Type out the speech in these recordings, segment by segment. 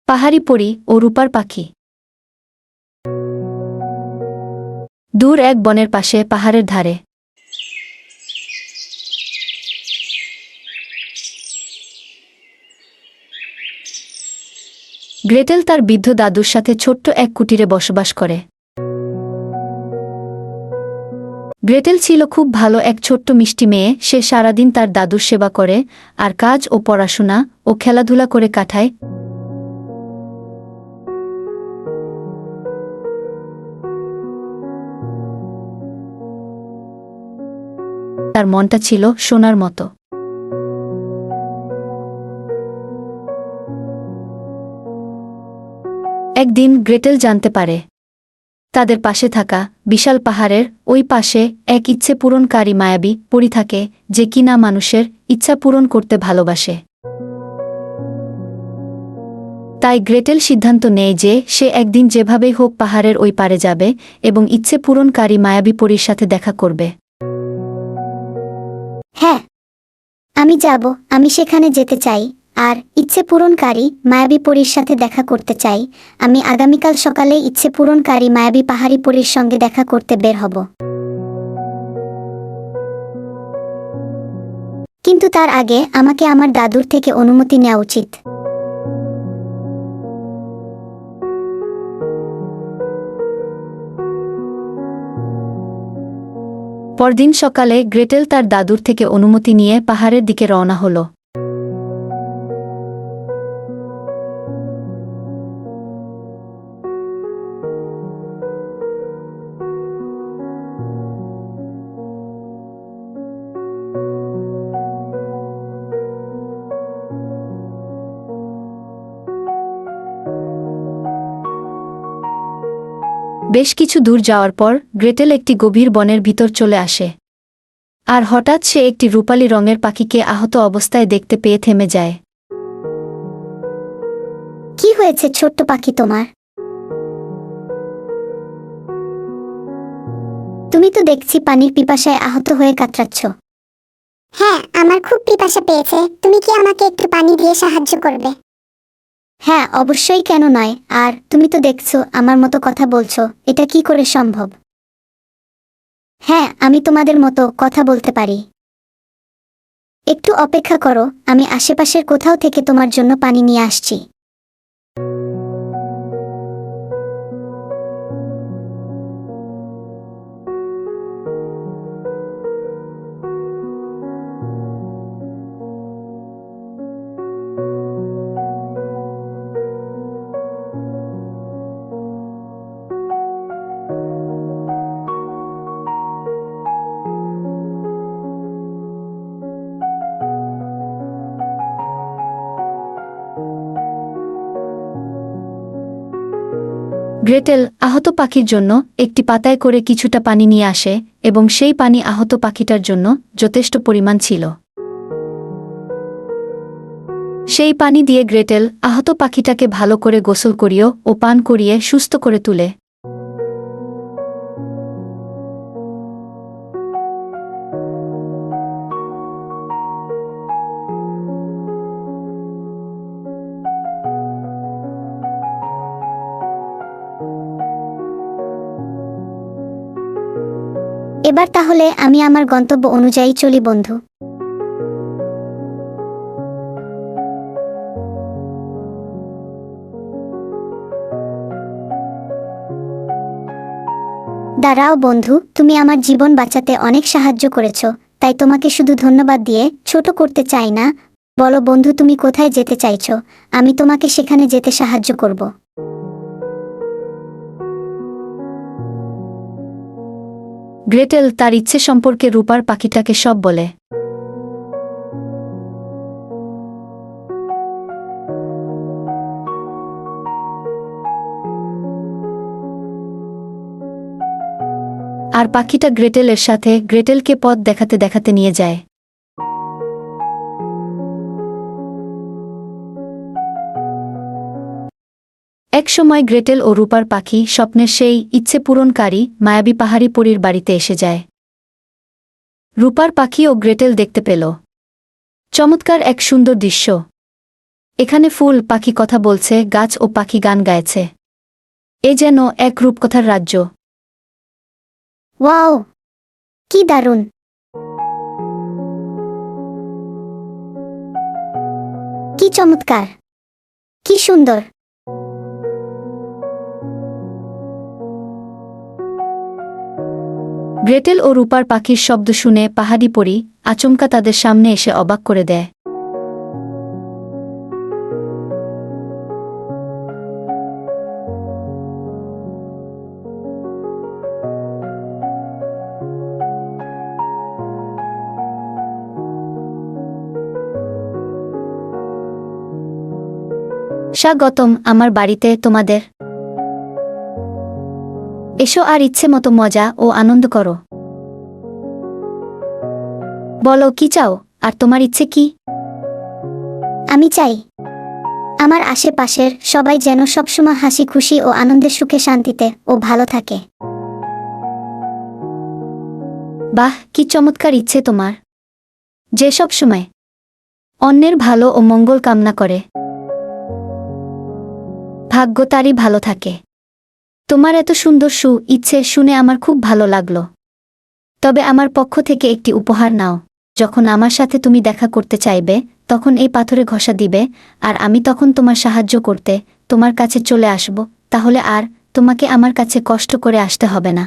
পাহাড়ি পরী ও রূপার পাখি। দূর এক বনের পাশে পাহাড়ের ধারে গ্রেটেল তার বৃদ্ধ দাদুর সাথে ছোট্ট এক কুটিরে বসবাস করে। গ্রেটেল ছিল খুব ভালো এক ছোট্ট মিষ্টি মেয়ে। সে সারাদিন তার দাদুর সেবা করে আর কাজ ও পড়াশোনা ও খেলাধুলা করে কাটায়। তার মনটা ছিল সোনার মতো। একদিন গ্রেটেল জানতে পারে তাদের পাশে থাকা বিশাল পাহাড়ের ওই পাশে এক ইচ্ছে পূরণকারী মায়াবী পরী থাকে, যে কিনা মানুষের ইচ্ছা পূরণ করতে ভালোবাসে। তাই গ্রেটেল সিদ্ধান্ত নেয় যে সে একদিন যেভাবেই হোক পাহাড়ের ওই পারে যাবে এবং ইচ্ছে পূরণকারী মায়াবী পরীর সাথে দেখা করবে। হ্যাঁ, আমি যাব। আমি সেখানে যেতে চাই আর ইচ্ছে পূরণকারী মায়াবী পরীর সাথে দেখা করতে চাই। আমি আগামীকাল সকালে ইচ্ছে পূরণকারী মায়াবী পাহাড়ি পরীর সঙ্গে দেখা করতে বের হব। কিন্তু তার আগে আমাকে আমার দাদুর থেকে অনুমতি নেওয়া উচিত। পরদিন সকালে গ্রেটেল তার দাদুর থেকে অনুমতি নিয়ে পাহাড়ের দিকে রওনা হল। বেশ কিছু দূর যাওয়ার পর গ্রেটেল একটি গভীর বনের ভিতর চলে আসে। আর হঠাৎ সে একটি রূপালী রঙের পাখিকে আহত অবস্থায় দেখতে পেয়ে থেমে যায়। কি হয়েছে ছোট্ট পাখি তোমার? তুমি তো দেখছি পানির পিপাসায় আহত হয়ে কাতরাচ্ছ। হ্যাঁ, আমার খুব পিপাসা পেয়েছে। তুমি কি আমাকে একটু পানি দিয়ে সাহায্য করবে? হ্যাঁ, অবশ্যই, কেন নয়। আর তুমি তো দেখছো আমার মতো কথা বলছো, এটা কি করে সম্ভব? হ্যাঁ, আমি তোমাদের মতো কথা বলতে পারি। একটু অপেক্ষা করো, আমি আশেপাশের কোথাও থেকে তোমার জন্য পানি নিয়ে আসছি। গ্রেটেল আহত পাখির জন্য একটি পাতায় করে কিছুটা পানি নিয়ে আসে এবং সেই পানি আহত পাখিটার জন্য যথেষ্ট পরিমাণ ছিল। সেই পানি দিয়ে গ্রেটেল আহত পাখিটাকে ভালো করে গোসল করিয়ে ও পান করিয়ে সুস্থ করে তুলে। এবার তাহলে আমি আমার গন্তব্য অনুযায়ী চলি বন্ধু। দাঁড়াও বন্ধু, তুমি আমার জীবন বাঁচাতে অনেক সাহায্য করেছো, তাই তোমাকে শুধু ধন্যবাদ দিয়ে ছোট করতে চাই না। বলো বন্ধু, তুমি কোথায় যেতে চাইছো? আমি তোমাকে সেখানে যেতে সাহায্য করব। গ্রেটেল তার ইচ্ছে সম্পর্কে রূপার পাখিটাকে সব বলে। আর পাখিটা গ্রেটেলের সাথে গ্রেটেলকে পথ দেখাতে দেখাতে নিয়ে যায়। একসময় গ্রেটেল ও রূপার পাখি স্বপ্নের সেই ইচ্ছে পূরণকারী মায়াবী পাহাড়ি পরীর বাড়িতে এসে যায়। রূপার পাখি ও গ্রেটেল দেখতে পেল চমৎকার এক সুন্দর দৃশ্য। এখানে ফুল পাখি কথা বলছে, গাছ ও পাখি গান গাইছে। এ যেন এক রূপকথার রাজ্য। ওয়াও, কি দারুণ! কি চমৎকার! কি সুন্দর! গ্রেটেল ও রূপার পাখির শব্দ শুনে পাহাড়ি পরী আচমকা তাদের সামনে এসে অবাক করে দেয়। স্বাগতম আমার বাড়িতে তোমাদের। এসো আর ইচ্ছে মতো মজা ও আনন্দ করো। বলো কি চাও, আর তোমার ইচ্ছে কি? আমি চাই আমার আশেপাশের সবাই যেন সবসময় হাসি খুশি ও আনন্দের সুখে শান্তিতে ও ভালো থাকে। বাহ, কি চমৎকার ইচ্ছে তোমার, যে সব সময় অন্যের ভালো ও মঙ্গল কামনা করে। ভাগ্য তারই ভালো থাকে। তোমার এত সুন্দর ইচ্ছে শুনে আমার খুব ভালো লাগলো। তবে আমার পক্ষ থেকে একটি উপহার নাও। যখন আমার সাথে তুমি দেখা করতে চাইবে, তখন এই পাথরে ঘষা দিবে, আর আমি তখন তোমার সাহায্য করতে তোমার কাছে চলে আসব। তাহলে আর তোমাকে আমার কাছে কষ্ট করে আসতে হবে না।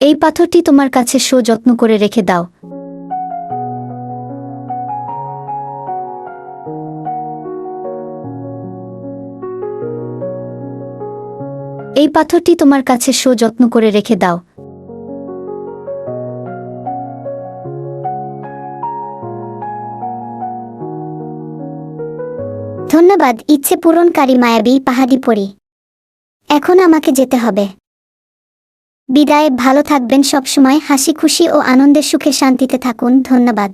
এই পাথরটি তোমার কাছে যত্ন করে রেখে দাও। এই পাথরটি তোমার কাছে যত্ন করে রেখে দাও। ধন্যবাদ ইচ্ছে পূরণকারী মায়াবী পাহাড়ি পরী। এখন আমাকে যেতে হবে। বিদায়, ভালো থাকবেন সবসময়, হাসি খুশি ও আনন্দের সুখে শান্তিতে থাকুন। ধন্যবাদ।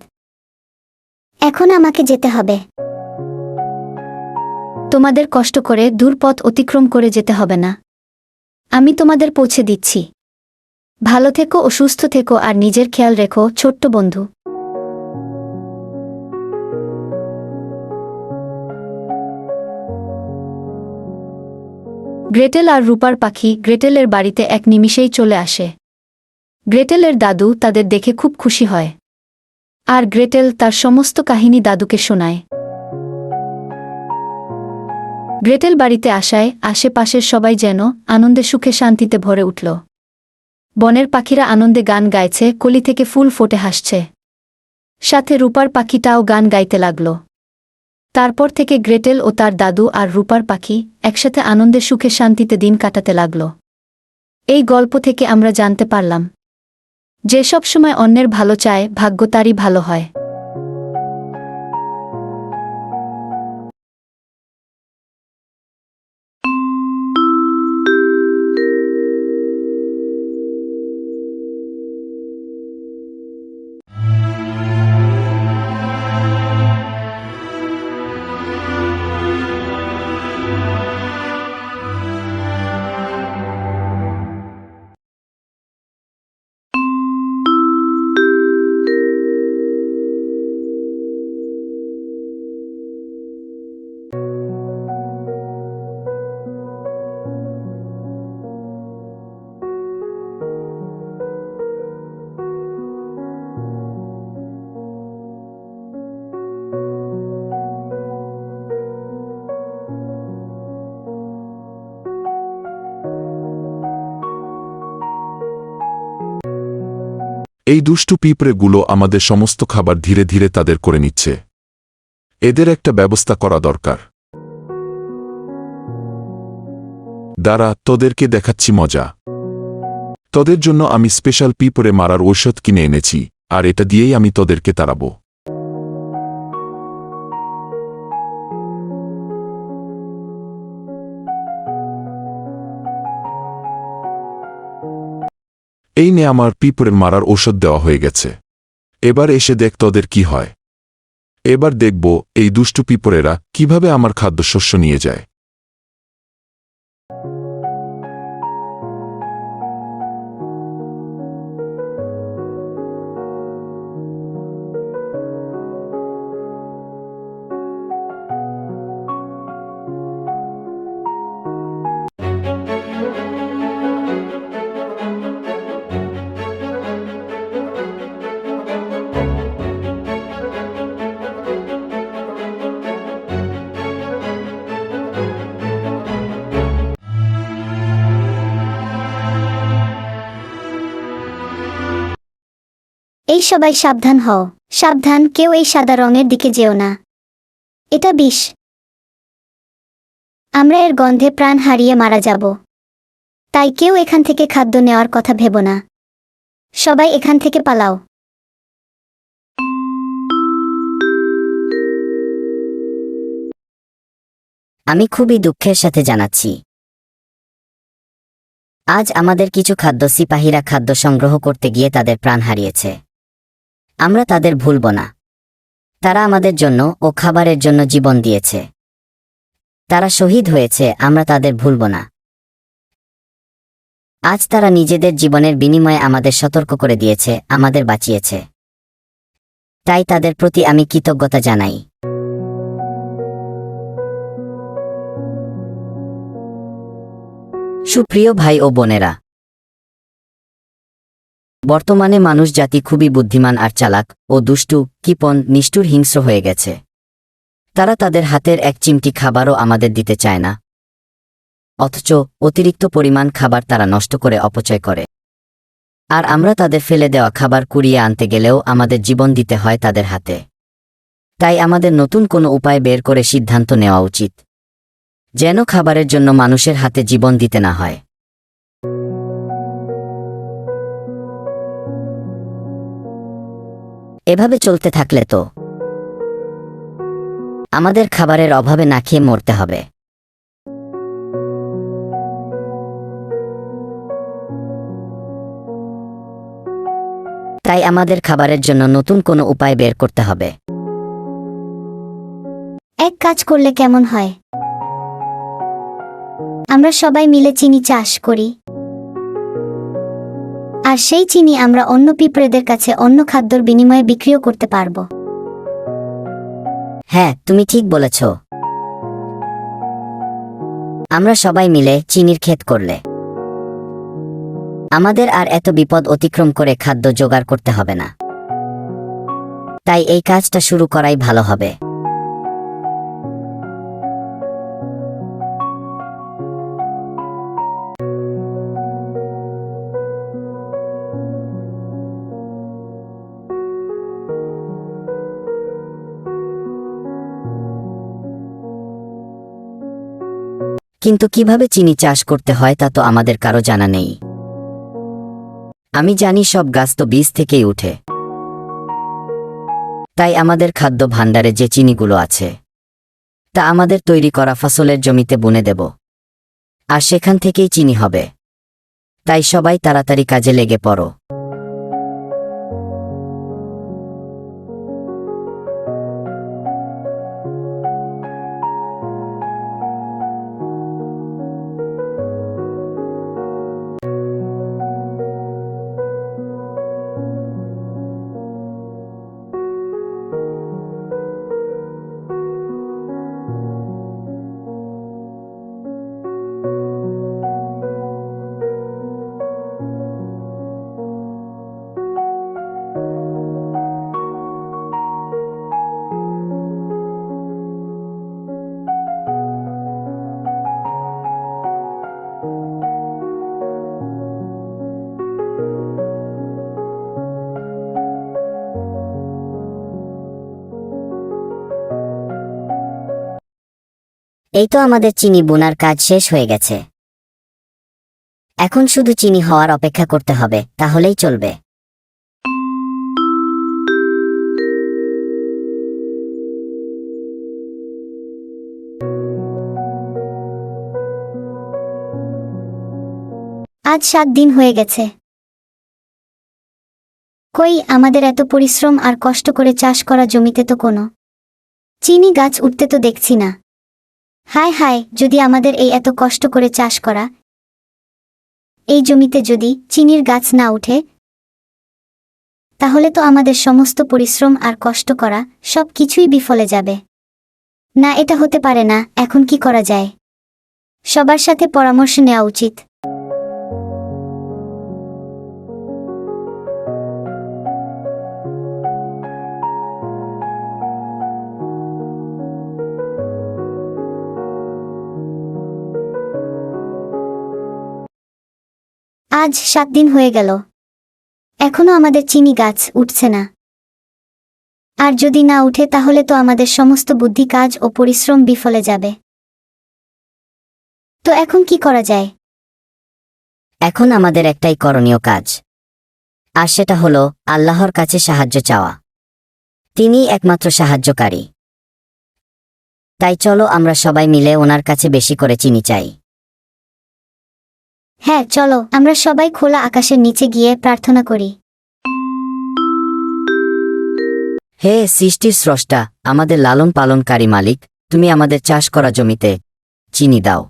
এখন আমাকে যেতে হবে। তোমাদের কষ্ট করে দূর পথ অতিক্রম করে যেতে হবে না। আমি তোমাদের পৌঁছে দিচ্ছি। ভালো থেকো ও সুস্থ থেকো, আর নিজের খেয়াল রেখো ছোট্ট বন্ধু। গ্রেটেল আর রূপার পাখি গ্রেটেলের বাড়িতে এক নিমিষেই চলে আসে। গ্রেটেলের দাদু তাদের দেখে খুব খুশি হয়, আর গ্রেটেল তার সমস্ত কাহিনী দাদুকে শোনায়। গ্রেটেল বাড়িতে আসায় আশেপাশের সবাই যেন আনন্দে সুখে শান্তিতে ভরে উঠল। বনের পাখিরা আনন্দে গান গাইছে, কলি থেকে ফুল ফোটে হাসছে। সাথে রূপার পাখিটাও গান গাইতে লাগল। তারপর থেকে গ্রেটেল ও তার দাদু আর রূপার পাখি একসাথে আনন্দে সুখে শান্তিতে দিন কাটাতে লাগল। এই গল্প থেকে আমরা জানতে পারলাম, যে সব সময় অন্যের ভালো চায়, ভাগ্য তারই ভালো হয়। এই দুষ্টু পিঁপড়েগুলো আমাদের সমস্ত খাবার ধীরে ধীরে তাদের করে নিচ্ছে। এদের একটা ব্যবস্থা করা দরকার। দাঁড়া, তোদেরকে দেখাচ্ছি মজা। তোদের জন্য আমি স্পেশাল পিঁপড়ে মারার ঔষধ কিনে এনেছি, আর এটা দিয়েই আমি তোদেরকে তাড়াবো। এই নে, আমার পিঁপড়ে মারার ঔষধ দেওয়া হয়ে গেছে। এবার এসে দেখ তোদের কি হয়। এবার দেখব এই দুষ্টু পিঁপড়েরা কিভাবে আমার খাদ্যশস্য নিয়ে যায়। এই সবাই সাবধান হও, সাবধান, কেউ এই সাদা রঙের দিকে যেও না। এটা বিষ। আমরা এর গন্ধে প্রাণ হারিয়ে মারা যাব। তাই কেউ এখান থেকে খাদ্য নেওয়ার কথা ভেবো না। সবাই এখান থেকে পালাও। আমি খুবই দুঃখের সাথে জানাচ্ছি, আজ আমাদের কিছু খাদ্য সিপাহীরা খাদ্য সংগ্রহ করতে গিয়ে তাদের প্রাণ হারিয়েছে। আমরা তাদের ভুলব না। তারা আমাদের জন্য ও খাবারের জন্য জীবন দিয়েছে। তারা শহীদ হয়েছে, আমরা তাদের ভুলব না। আজ তারা নিজেদের জীবনের বিনিময়ে আমাদের সতর্ক করে দিয়েছে, আমাদের বাঁচিয়েছে। তাই তাদের প্রতি আমি কৃতজ্ঞতা জানাই। সুপ্রিয় ভাই ও বোনেরা, বর্তমানে মানুষ জাতি খুবই বুদ্ধিমান আর চালাক ও দুষ্টু, কৃপণ, নিষ্ঠুর, হিংস্র হয়ে গেছে। তারা তাদের হাতের এক চিমটি খাবারও আমাদের দিতে চায় না, অথচ অতিরিক্ত পরিমাণ খাবার তারা নষ্ট করে অপচয় করে। আর আমরা তাদের ফেলে দেওয়া খাবার কুড়িয়ে আনতে গেলেও আমাদের জীবন দিতে হয় তাদের হাতে। তাই আমাদের নতুন কোনো উপায় বের করে সিদ্ধান্ত নেওয়া উচিত, যেন খাবারের জন্য মানুষের হাতে জীবন দিতে না হয়। এভাবে চলতে থাকলে তো আমাদের খাবারের অভাবে না খেয়ে মরতে হবে। তাই আমাদের খাবারের জন্য নতুন কোনো উপায় বের করতে হবে। এক কাজ করলে কেমন হয়? আমরা সবাই মিলে চিনি চাষ করি, আর সেই চিনি আমরা অন্য পিঁপড়েদের কাছে অন্য খাদ্যর বিনিময়ে বিক্রিও করতে পারবো। হ্যাঁ, তুমি ঠিক বলেছ। আমরা সবাই মিলে চিনির ক্ষেত করলে আমাদের আর এত বিপদ অতিক্রম করে খাদ্য জোগাড় করতে হবে না। তাই এই কাজটা শুরু করাই ভালো হবে। কিন্তু কিভাবে চিনি চাষ করতে হয় তা তো আমাদের কারো জানা নেই। আমি জানি সব গাছ তো বীজ থেকেই উঠে। তাই আমাদের খাদ্য ভাণ্ডারে যে চিনিগুলো আছে তা আমাদের তৈরি করা ফসলের জমিতে বুনে দেব, আর সেখান থেকেই চিনি হবে। তাই সবাই তাড়াতাড়ি কাজে লেগে পড়ো। এই তো আমাদের চিনি বোনার কাজ শেষ হয়ে গেছে। এখন শুধু চিনি হওয়ার অপেক্ষা করতে হবে, তাহলেই চলবে। আজ 7 দিন হয়ে গেছে। কই, আমাদের এত পরিশ্রম আর কষ্ট করে চাষ করা জমিতে তো কোনো চিনি গাছ উঠতে তো দেখছি না। হায় হায়, যদি আমাদের এই এত কষ্ট করে চাষ করা এই জমিতে যদি চিনির গাছ না উঠে, তাহলে তো আমাদের সমস্ত পরিশ্রম আর কষ্ট করা সব কিছুই বিফলে যাবে। না, এটা হতে পারে না। এখন কি করা যায়? সবার সাথে পরামর্শ নেওয়া উচিত। আজ 7 দিন হয়ে গেল, এখনো আমাদের চিনি গাছ উঠছে না। আর যদি না উঠে তাহলে তো আমাদের সমস্ত বুদ্ধি কাজ ও পরিশ্রম বিফলে যাবে। তো এখন কি করা যায়? এখন আমাদের একটাই করণীয় কাজ, আর সেটা হলো আল্লাহর কাছে সাহায্য চাওয়া। তিনিই একমাত্র সাহায্যকারী। তাই চলো আমরা সবাই মিলে ওনার কাছে বেশি করে চিনি চাই। হ্যাঁ, চলো আমরা সবাই খোলা আকাশের নিচে গিয়ে প্রার্থনা করি। হে সৃষ্টির স্রষ্টা, আমাদের লালন পালনকারী মালিক, তুমি আমাদের চাষ করা জমিতে চিনি দাও।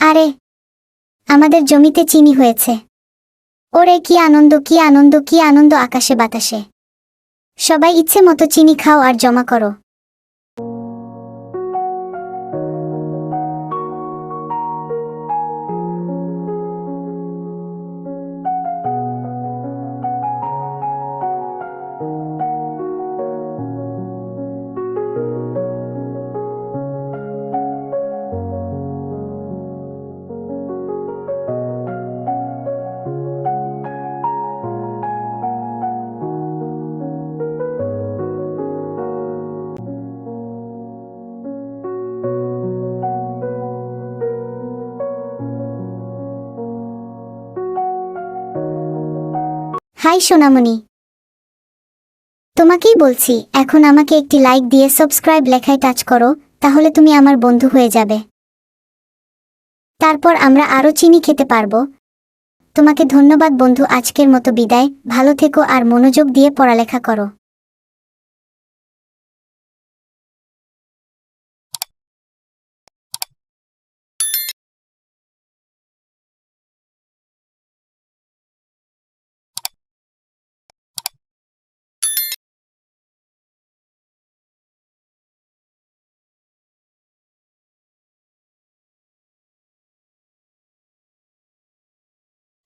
আরে, আমাদের জমিতে চিনি হয়েছে। ওরে কি আনন্দ, কি আনন্দ, কি আনন্দ আকাশে বাতাসে। সবাই ইচ্ছে মতো চিনি খাও আর জমা করো। হাই সোনামণি, তোমাকেই বলছি, এখন আমাকে একটি লাইক দিয়ে সাবস্ক্রাইব লেখায় টাচ করো, তাহলে তুমি আমার বন্ধু হয়ে যাবে। তারপর আমরা আরও চিনি খেতে পারবো। তোমাকে ধন্যবাদ বন্ধু, আজকের মতো বিদায়। ভালো থেকো আর মনোযোগ দিয়ে পড়ালেখা করো।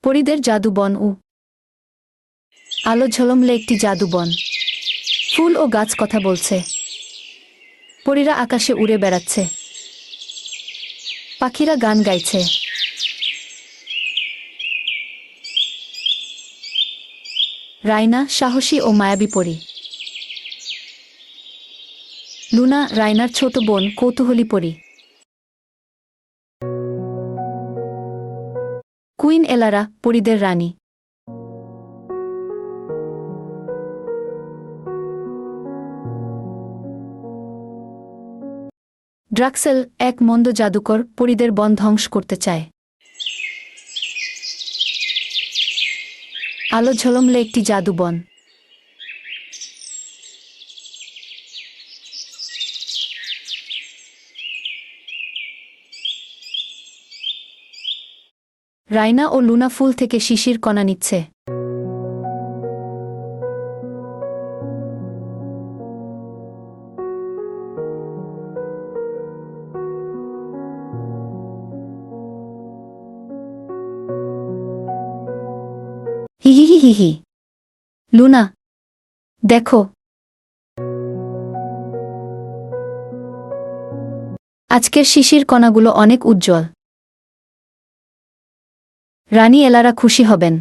পরীদের জাদুবন আলো ঝলমলে একটি জাদুবন। ফুল ও গাছ কথা বলছে। পরীরা আকাশে উড়ে বেড়াচ্ছে। পাখিরা গান গাইছে। রাইনা সাহসী ও মায়াবী পরী। লুনা রাইনার ছোট বোন কৌতূহলী পরী। কুইন এলারা পরীদের রানী। ড্রাক্সেল এক মন্দ জাদুকর, পরীদের বন ধ্বংস করতে চায়। আলো ঝলমলে একটি জাদুবন। রাইনা ও লুনা ফুল থেকে শিশির কণা নিচ্ছে। হিহিহিহিহি। লুনা, দেখো, আজকের শিশির কণাগুলো অনেক উজ্জ্বল। রানী এলারা খুশি হবেন।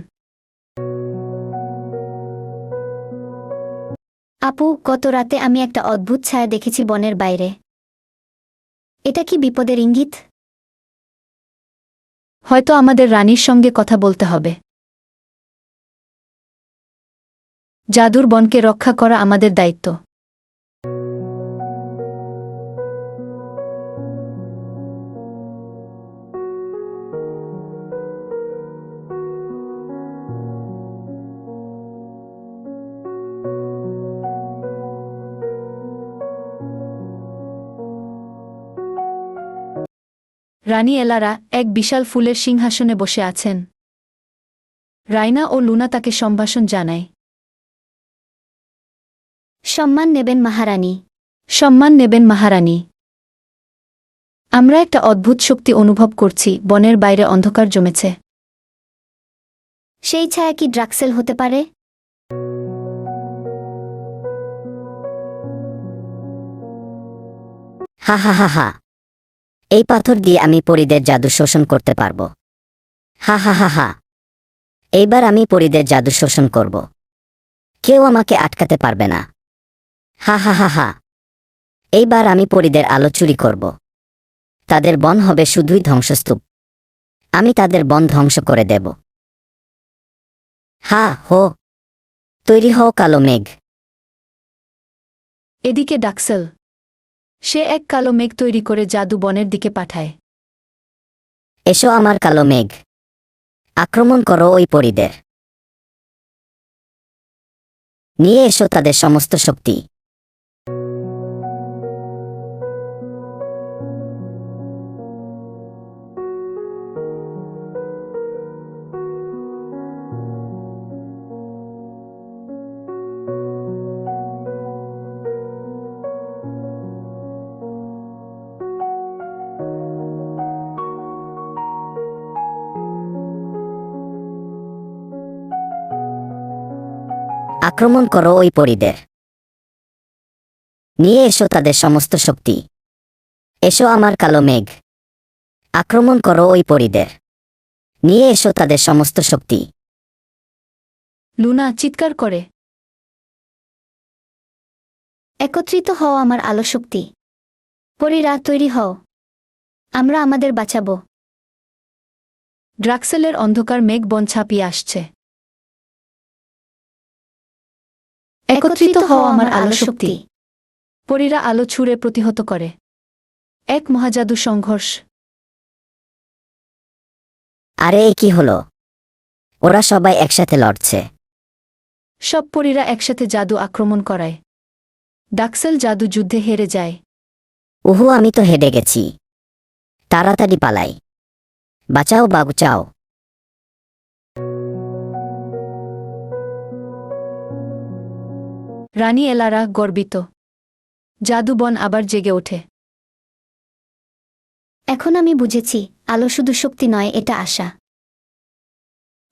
আপু, গত রাতে আমি একটা অদ্ভুত ছায়া দেখেছি বনের বাইরে। এটা কি বিপদের ইঙ্গিত? হয়তো আমাদের রানীর সঙ্গে কথা বলতে হবে। জাদুর বনকে রক্ষা করা আমাদের দায়িত্ব। রানী এলারা এক বিশাল ফুলের সিংহাসনে বসে আছেন। রাইনা ও লুনা তাকে সম্ভাষণ জানায়। সম্মান নেবেন মহারানী। সম্মান নেবেন মহারানী। আমরা একটা অদ্ভুত শক্তি অনুভব করছি, বনের বাইরে অন্ধকার জমেছে। সেই ছায়া কি ড্রাক্সেল হতে পারে? হা হা হা হা, এই পাথর দিয়ে আমি পরীদের জাদু শোষণ করতে পারব। হা হা হা হা, এইবার আমি পরীদের জাদু শোষণ করব। কেউ আমাকে আটকাতে পারবে না। হা হা হা হা, এইবার আমি পরীদের আলো চুরি করব। তাদের বন হবে শুধুই ধ্বংসস্তূপ। আমি তাদের বন ধ্বংস করে দেব। হা হো, তৈরি হও কালো মেঘ। এদিকে ডাক্সেল, সে এক কালো মেঘ তৈরি করে জাদু বনের দিকে পাঠায়। এসো আমার কালো মেঘ, আক্রমণ করো ওই পরীদের। নিয়ে এসো তাদের সমস্ত শক্তি। আক্রমণ করো ওই পরীদের। নিয়ে এসো তাদের সমস্ত শক্তি। এসো আমার কালো মেঘ, আক্রমণ করো ওই পরীদের। নিয়ে এসো তাদের সমস্ত শক্তি। লুনা চিৎকার করে। একত্রিত হও আমার আলো শক্তি। পরীরা তৈরি হও, আমরা আমাদের বাঁচাবো। ড্রাক্সেলের অন্ধকার মেঘ বন ছাপিয়ে আসছে। একত্রিত হও আমার আলো শক্তি। পরীরা আলো ছুঁড়ে প্রতিহত করে। এক মহাজাদু সংঘর্ষ। আরে এ কি হলো? ওরা সবাই একসাথে লড়ছে। সব পরীরা একসাথে জাদু আক্রমণ করায়। ডাক্সেল জাদু যুদ্ধে হেরে যায়। উহু, আমি তো হেডে গেছি। তাড়াতাড়ি পালাই। বাঁচাও বাঁচাও। রানী এলারা গর্বিত। জাদু বন আবার জেগে ওঠে। এখন আমি বুঝেছি, আলো শুধু শক্তি নয়, এটা আশা।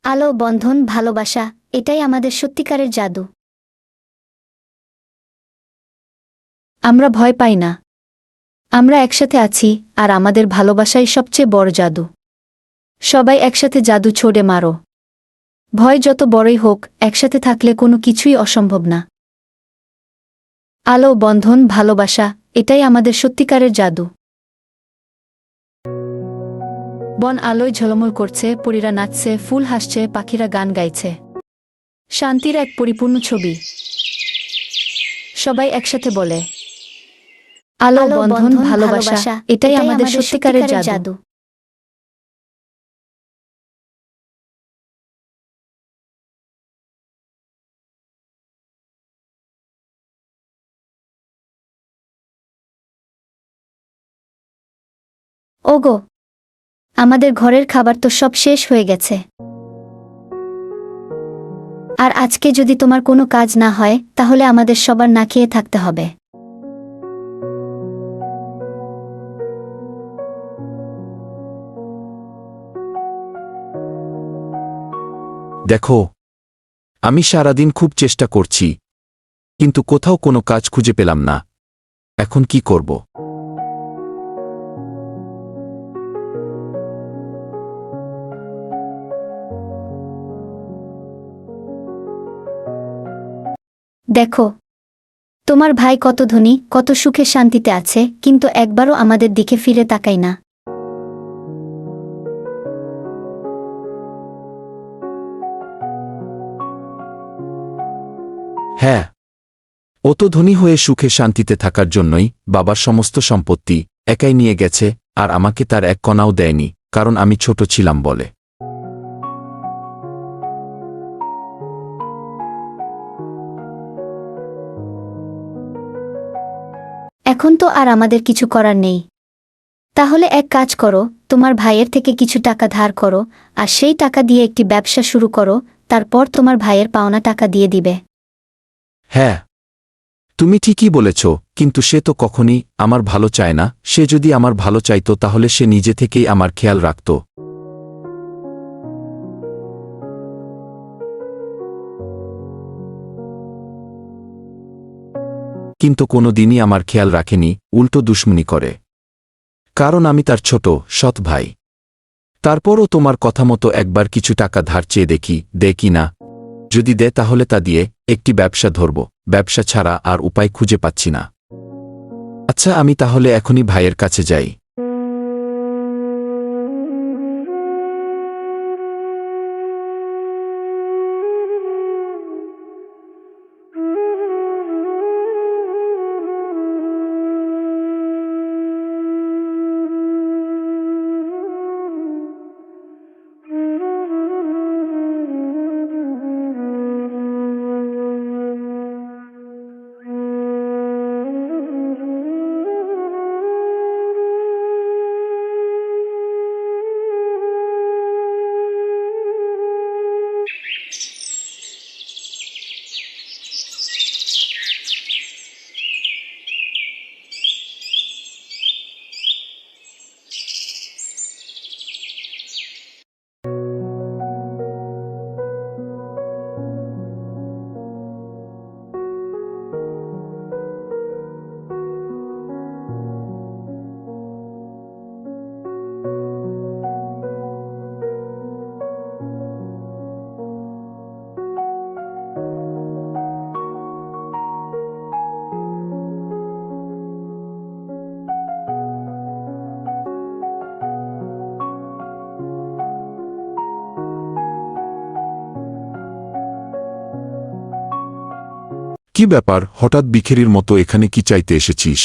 আলো, বন্ধন, ভালোবাসা, এটাই আমাদের সত্যিকারের জাদু। আমরা ভয় পাই না। আমরা একসাথে আছি, আর আমাদের ভালোবাসাই সবচেয়ে বড় জাদু। সবাই একসাথে জাদু ছড়ে মারো। ভয় যত বড়ই হোক, একসাথে থাকলে কোনো কিছুই অসম্ভব না। আলো, বন্ধন, ভালোবাসা, এটাই আমাদের সত্যিকারের জাদু। বন আলোয় ঝলমল করছে, পরীরা নাচছে, ফুল হাসছে, পাখিরা গান গাইছে। শান্তির এক পরিপূর্ণ ছবি। সবাই একসাথে বলে, আলো, বন্ধন, ভালোবাসা, এটাই আমাদের সত্যিকারের জাদু। ওগো, আমাদের ঘরের খাবার তো সব শেষ হয়ে গেছে। আর আজকে যদি তোমার কোনো কাজ না হয়, তাহলে আমাদের সবার না খেয়ে থাকতে হবে। দেখো, আমি সারাদিন খুব চেষ্টা করছি, কিন্তু কোথাও কোনো কাজ খুঁজে পেলাম না। এখন কি করব? দেখো, তোমার ভাই কত ধনী, কত সুখে শান্তিতে আছে, কিন্তু একবারও আমাদের দিকে ফিরে তাকায় না। হ্যাঁ, ও তো ধনী হয়ে সুখে শান্তিতে থাকার জন্যই বাবার সমস্ত সম্পত্তি একাই নিয়ে গেছে, আর আমাকে তার এক কণাও দেয়নি, কারণ আমি ছোট ছিলাম বলে। এখন তো আর আমাদের কিছু করার নেই। তাহলে এক কাজ করো, তোমার ভাইয়ের থেকে কিছু টাকা ধার করো, আর সেই টাকা দিয়ে একটি ব্যবসা শুরু করো, তারপর তোমার ভাইয়ের পাওনা টাকা দিয়ে দিবে। হ্যাঁ, তুমি ঠিকই বলেছ, কিন্তু সে তো কখনই আমার ভালো চায় না। সে যদি আমার ভালো চাইতো তাহলে সে নিজে থেকেই আমার খেয়াল রাখত। কিন্তু কোনোদিনই আমার খেয়াল রাখেনি, উল্টো দুশ্মনি করে। কারণ আমি তার ছোট সৎ ভাই। তারপরও তোমার কথা মতো একবার কিছু টাকা ধার চেয়ে দেখি, দেয় কি না। যদি দেয় তাহলে তা দিয়ে একটি ব্যবসা ধরব। ব্যবসা ছাড়া আর উপায় খুঁজে পাচ্ছি না। আচ্ছা, আমি তাহলে এখনই ভাইয়ের কাছে যাই। কি ব্যাপার, হঠাৎ বিখেরির মতো এখানে কি চাইতে এসেছিস?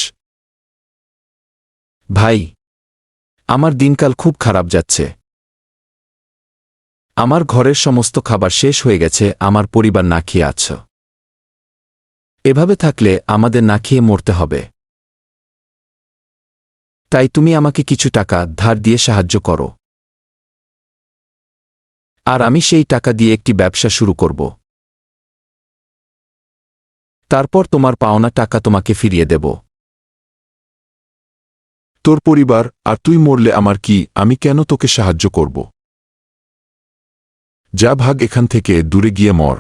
ভাই, আমার দিনকাল খুব খারাপ যাচ্ছে। আমার ঘরের সমস্ত খাবার শেষ হয়ে গেছে, আমার পরিবার না খেয়ে আছে। এভাবে থাকলে আমাদের না খেয়ে মরতে হবে। তাই তুমি আমাকে কিছু টাকা ধার দিয়ে সাহায্য করো, আর আমি সেই টাকা দিয়ে একটি ব্যবসা শুরু করব। তারপর তোমার পাওনা টাকা তোমাকে ফিরিয়ে দেব। তোর পরিবার আর তুই মরলে আমার কি? আমি কেন তোকে সাহায্য করব? যা, ভাগ এখান থেকে, দূরে গিয়ে মর।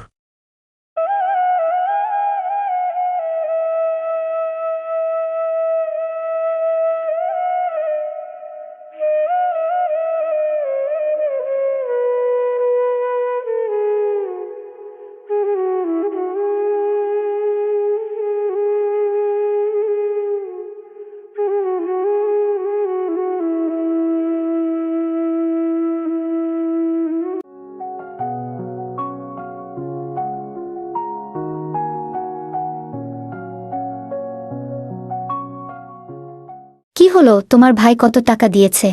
কি হলো, তোমার ভাই কত টাকা দিয়েছে?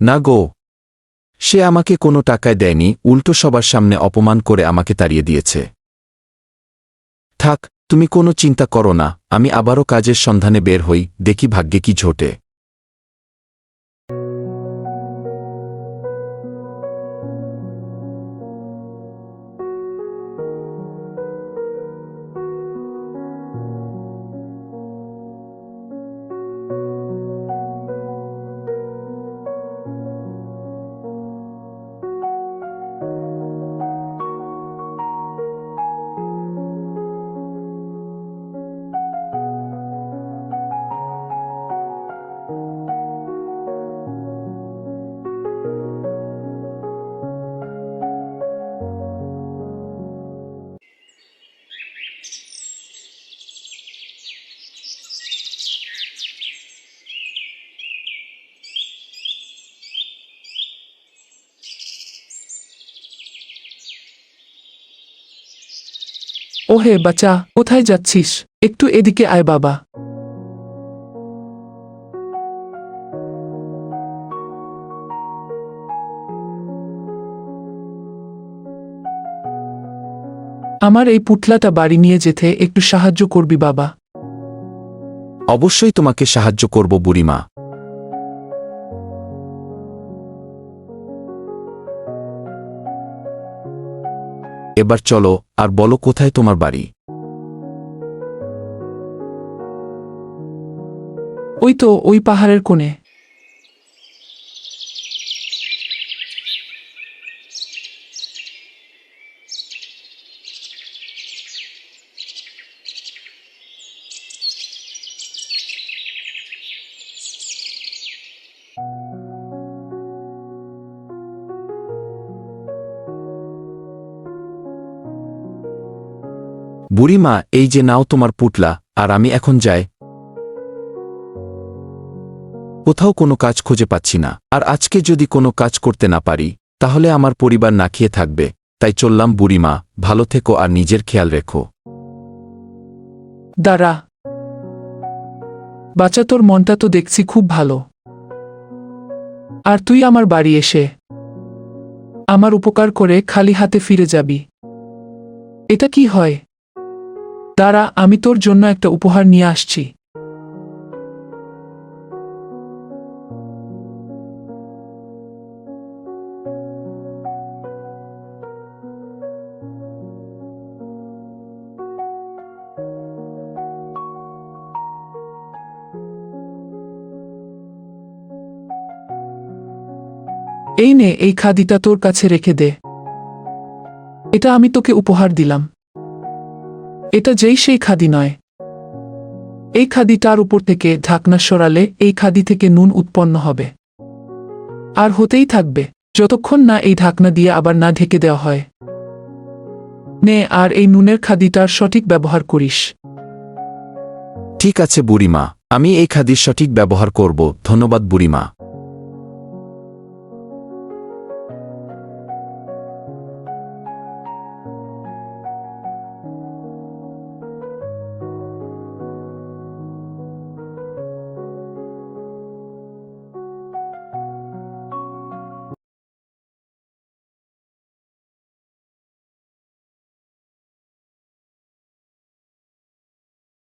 না গো, সে আমাকে কোনো টাকায় দেয়নি, উল্টো সবার সামনে অপমান করে আমাকে তাড়িয়ে দিয়েছে। থাক, তুমি কোনো চিন্তা করো না, আমি আবারও কাজের সন্ধানে বের হই, দেখি ভাগ্যে কি ঝোটে। ওহে বাচ্চা, কোথায় যাচ্ছিস? একটু এদিকে আয় বাবা। আমার এই পুটলাটা বাড়ি নিয়ে যেতে একটু সাহায্য করবি বাবা? অবশ্যই তোমাকে সাহায্য করব বুড়িমা। এবার চলো আর বলো কোথায় তোমার বাড়ি? ওই তো ওই পাহাড়ের কোণে। বুড়িমা, এই যে নাও তোমার পুটলা, আর আমি এখন যাই। কোথাও কোনো কাজ খুঁজে পাচ্ছি না, আর আজকে যদি কোনো কাজ করতে না পারি তাহলে আমার পরিবার না খেয়ে থাকবে। তাই চললাম বুড়িমা, ভালো থেকো আর নিজের খেয়াল রেখো। দাঁড়া বাচ্চা, তোর মনটা তো দেখছি খুব ভালো। আর তুই আমার বাড়ি এসে আমার উপকার করে খালি হাতে ফিরে যাবি, এটা কি হয়? দাঁড়া, আমি তোর জন্য একটা উপহার নিয়ে আসছি। এই নে, এই খাদিটা তোর কাছে রেখে দে। এটা আমি তোকে উপহার দিলাম। এটা যেই সেই খাদি নয়। এই খাদিটার উপর থেকে ঢাকনা সরালে এই খাদি থেকে নুন উৎপন্ন হবে, আর হতেই থাকবে যতক্ষণ না এই ঢাকনা দিয়ে আবার না ঢেকে দেওয়া হয়। নে, আর এই নুনের খাদিটার সঠিক ব্যবহার করিস। ঠিক আছে বুড়িমা, আমি এই খাদির সঠিক ব্যবহার করব। ধন্যবাদ বুড়িমা।